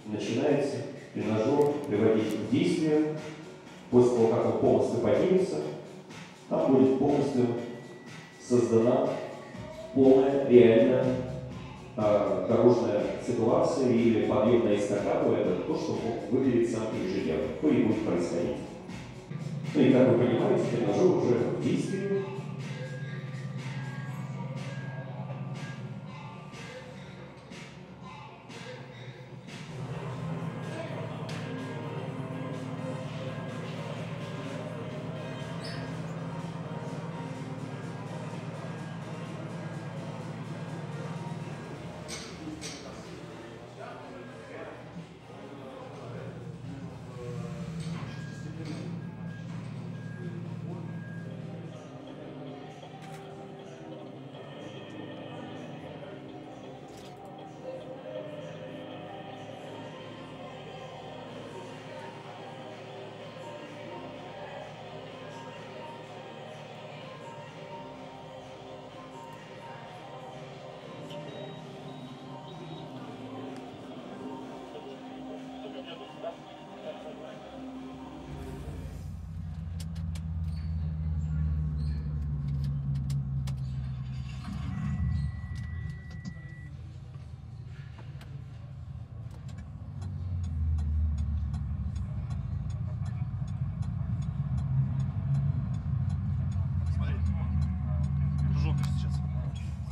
начинаете тренажер приводить в действие. После того, как он полностью поднимется, там будет полностью создана полная, реальная дорожная ситуация или подъемная эстакада. Это то, что выглядит сам ежедневно, то и будет происходить. Ну и как вы понимаете, тренажер уже в действии.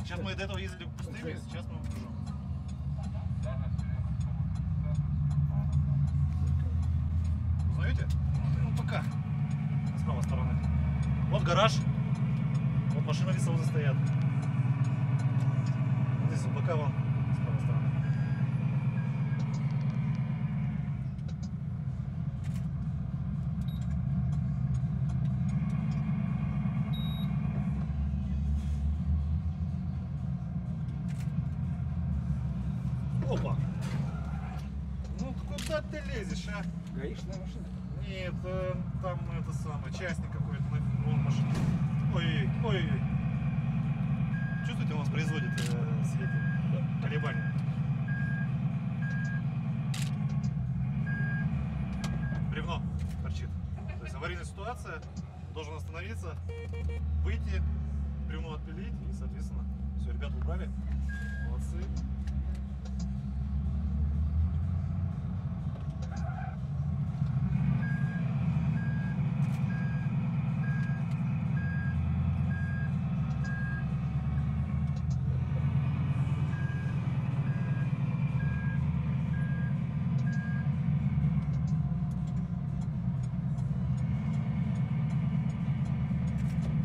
Сейчас мы до этого ездили пустыми, сейчас мы кружом. Узнаете? Ну, пока. С правой стороны. Вот гараж. Вот машины лесовозы стоят. Вот здесь вот бока вон с правой стороны. Опа! Ну куда ты лезешь, а? Гаишная машина? Нет, там это самое, частник какой-то, вон машина. Ой-ой-ой. Чувствуете, он воспроизводит колебания. Бревно торчит. То есть аварийная ситуация, должен остановиться, выйти, бревно отпилить и, соответственно, все, ребята убрали. Молодцы.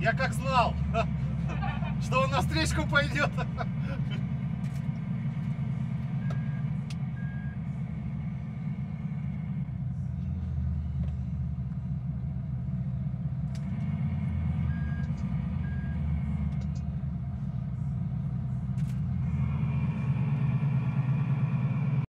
Я как знал, что он на встречку пойдет.